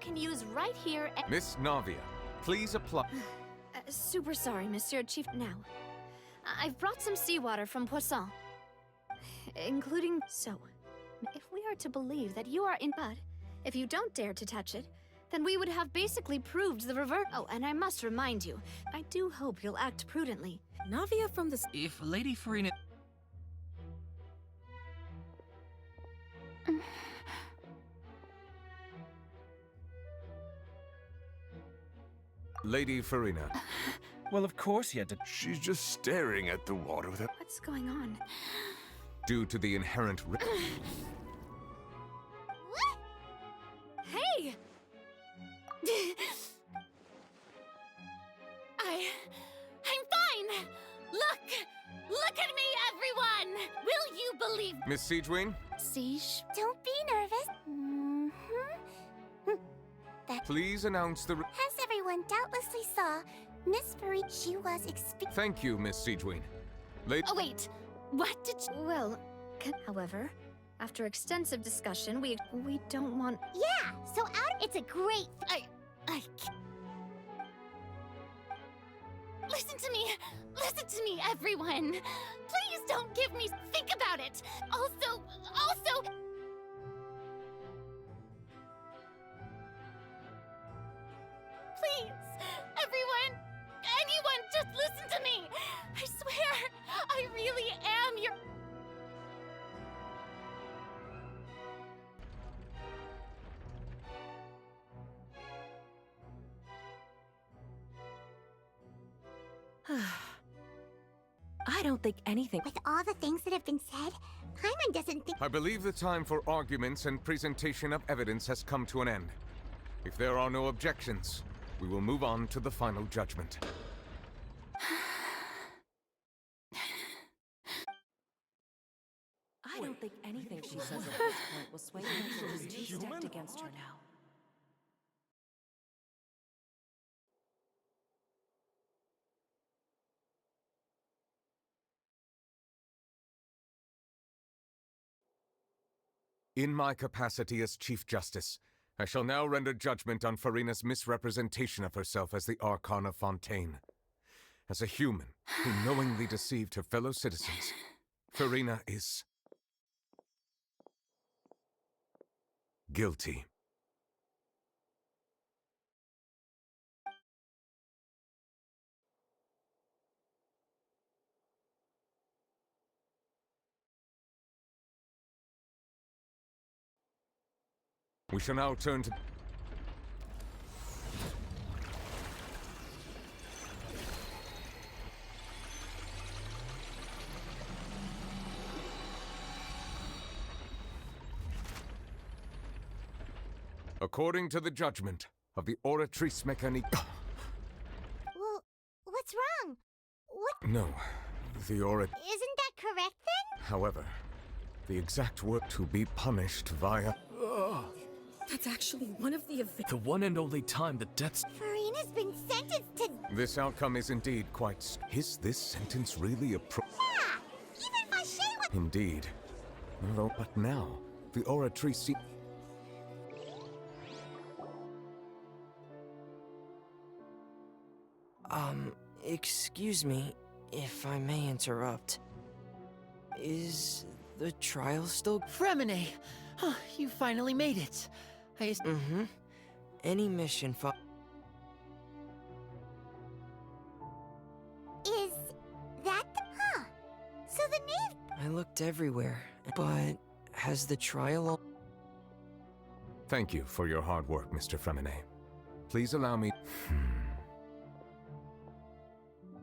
can use right here and— Miss Navia, please apply. Super sorry, Monsieur Chief. Now, I've brought some seawater from Poisson, including— So, if we are to believe that you are in— But, if you don't dare to touch it, then we would have basically proved the reverse. Oh, and I must remind you, I do hope you'll act prudently. Navia from the— If Lady Furina— Lady Furina. Well, of course he had to. She's just staring at the water with her. What's going on? Due to the inherent risk. Hey! I'm fine! Look at me, everyone! Will you believe— Miss Siegeween, Siege? Don't be nervous. please announce the... As everyone doubtlessly saw, Miss Furina, she was Thank you, Miss Siegeween. Oh, wait. What did you— Well, however, after extensive discussion, we don't want— Yeah, so it's a great... I Listen to me, everyone! Please don't give me— Think about it! Also... Please, everyone, anyone, just listen to me! I swear, I really am your— I don't think anything— With all the things that have been said, Paimon doesn't think... I believe the time for arguments and presentation of evidence has come to an end. If there are no objections, we will move on to the final judgment. I don't think anything she says at this point will sway her. She's too stacked against her now. In my capacity as Chief Justice, I shall now render judgment on Furina's misrepresentation of herself as the Archon of Fontaine. As a human who knowingly deceived her fellow citizens, Furina is guilty. We shall now turn to... According to the judgment of the Oratrice Mécanique... Well, what's wrong? What? No, the Isn't that correct then? However, the exact word to be punished via... That's actually one of the events. The one and only time the deaths. Furina's been sentenced to... This outcome is indeed quite... Is this sentence really Yeah! Even Vache was... Indeed. Although, but now, the Oratrice... Excuse me, if I may interrupt. Is the trial still... Fremine! Oh, you finally made it. Mm-hmm. Any mission Is that the... Huh. So the name... I looked everywhere, but has the trial... Thank you for your hard work, Mr. Fremine. Please allow me...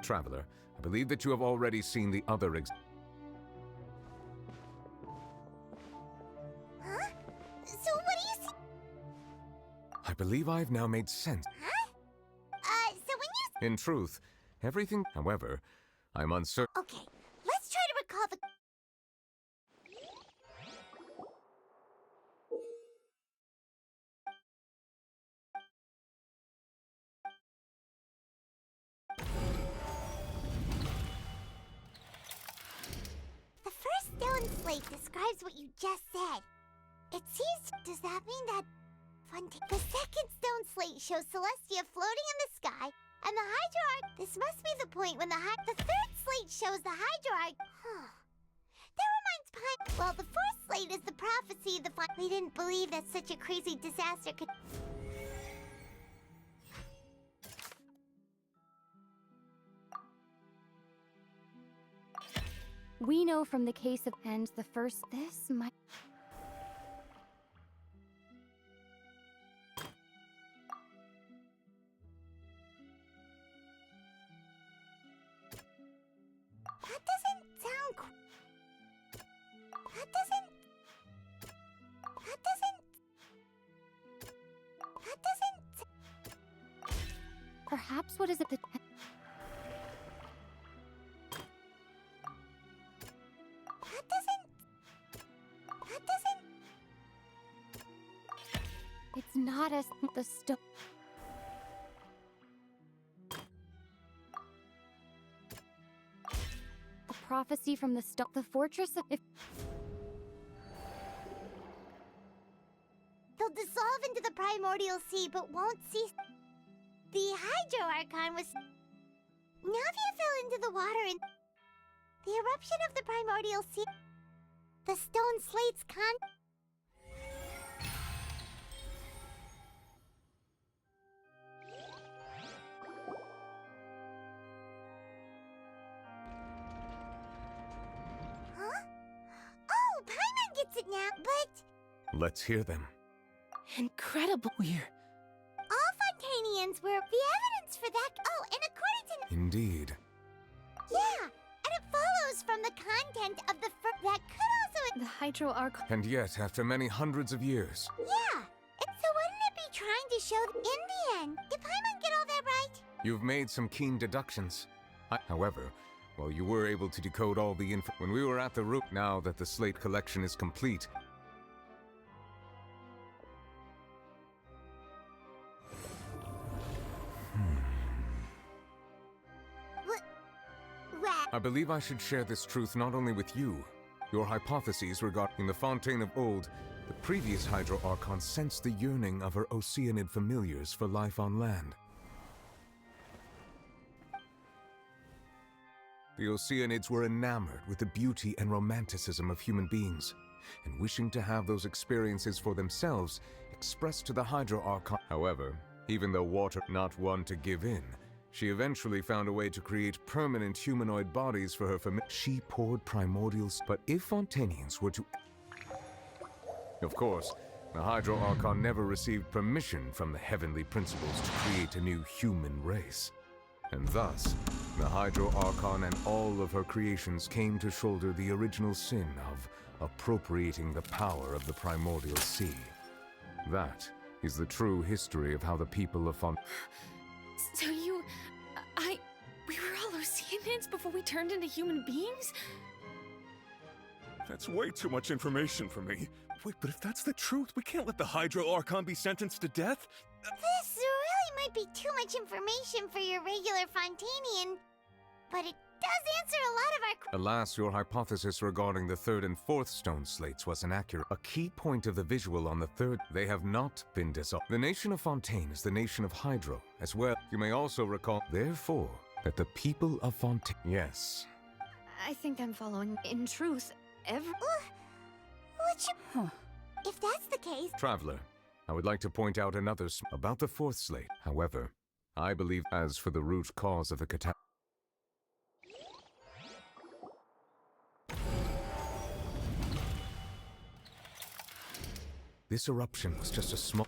Traveler, I believe that you have already seen the other Huh? So what do you see? I believe I've now made sense. Huh? So when you... In truth, everything... However, I'm uncertain... Okay, let's try to recall the... The first stone slate describes what you just said. It seems... Does that mean that Fontaine. The second stone slate shows Celestia floating in the sky, and the Hydro Arc. This must be the point when the third slate shows the Hydro Arc. That reminds Pine. Well, the fourth slate is the prophecy of the We didn't believe that such a crazy disaster could. We know from the case of and the first this might. That doesn't sound. That doesn't. That doesn't. Perhaps what is it that. It's not as the stone. The prophecy from the stone. The fortress of. They'll dissolve into the primordial sea, but won't cease. The Hydro Archon was. Navia fell into the water and. The eruption of the primordial sea. The stone slate's Huh? Oh, Paimon gets it now, but Let's hear them. Incredible. We're all Fontanians were the evidence for that. Oh, and according to Indeed. yeah, and it follows from the content of the that could also The Hydro Arc. And yet, after many hundreds of years, yeah. And so wouldn't it be trying to show in the end? Did Paimon get all that right? you've made some keen deductions. However, while you were able to decode all the info when we were at the root, now that the slate collection is complete, Well, I believe I should share this truth not only with you. Your hypotheses regarding the Fontaine of old, the previous Hydro Archon sensed the yearning of her Oceanid familiars for life on land. The Oceanids were enamored with the beauty and romanticism of human beings, and wishing to have those experiences for themselves, expressed to the Hydro Archon. However, even though water not one to give in, she eventually found a way to create permanent humanoid bodies for her family. She poured primordials, but if Fontanians were to... Of course, the Hydro Archon never received permission from the heavenly principles to create a new human race. And thus, the Hydro Archon and all of her creations came to shoulder the original sin of appropriating the power of the primordial sea. That is the true history of how the people of So we were all Oceanids before we turned into human beings? That's way too much information for me. Wait, but if that's the truth, we can't let the Hydro Archon be sentenced to death? this really might be too much information for your regular Fontanian, but it does answer a lot of our Alas, your hypothesis regarding the third and fourth stone slates was inaccurate. A key point of the visual on the third, they have not been dissolved. The nation of Fontaine is the nation of Hydro, as well. You may also recall, therefore, that the people of Fontaine... Yes. I think I'm following. In truth, If that's the case, Traveler, I would like to point out another about the fourth slate. However, I believe as for the root cause of the catastrophe... This eruption was just a small...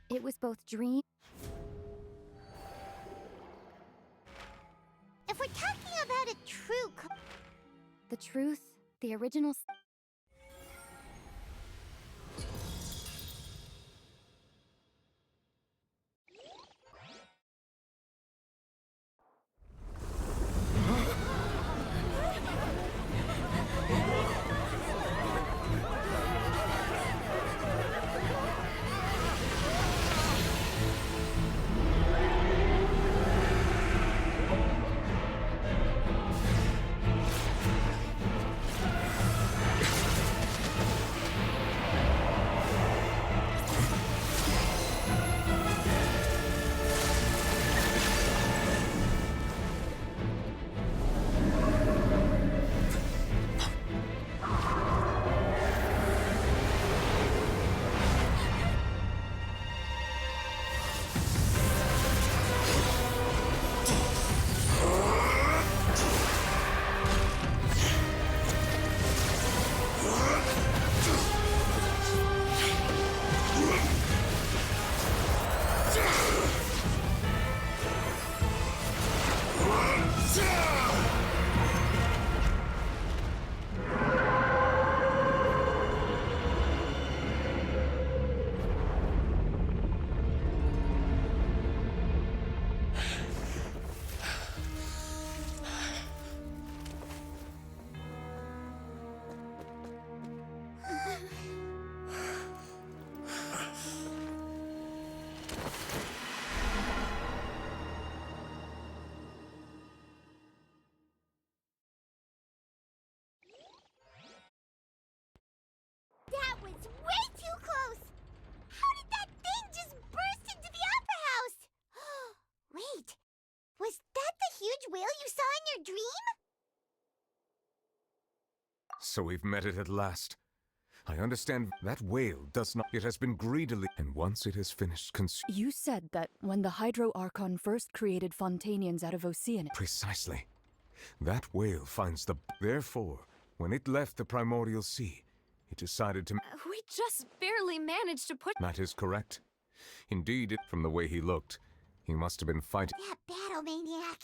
it was both dream. if we're talking about a true The truth, the original. huge whale you saw in your dream? So we've met it at last. I understand that whale does not. It has been greedily, and once it has finished consuming. You said that when the Hydro Archon first created Fontanians out of Oceania. Precisely. That whale finds the. Therefore, when it left the primordial sea, it decided to. We just barely managed to put. That is correct. Indeed, from the way he looked, he must have been fighting. That battle maniac.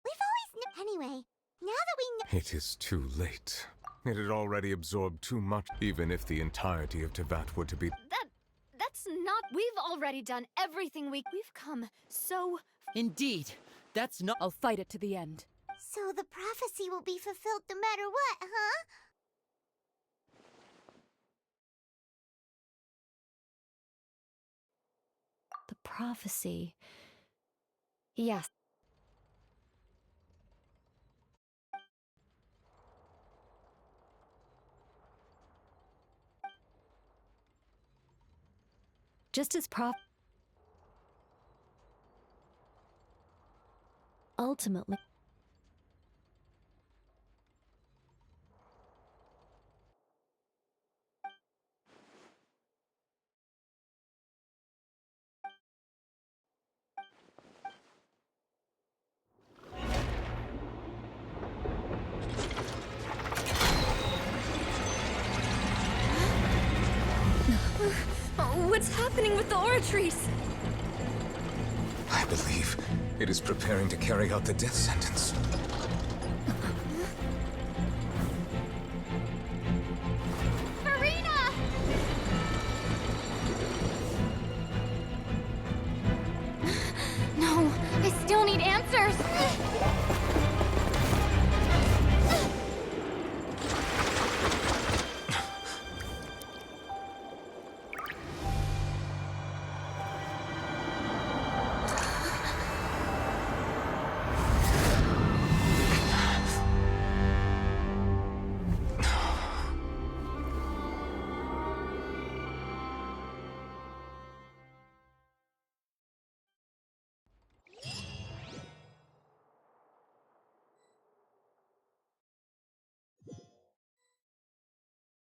We've always Anyway, now that we know. It is too late. It had already absorbed too much, even if the entirety of Tevat were to be. That's not. We've already done everything we've come so. Indeed. That's not. I'll fight it to the end. So the prophecy will be fulfilled no matter what, huh? The prophecy. Yes. Just as ultimately. What's happening with the oratories? I believe it is preparing to carry out the death sentence.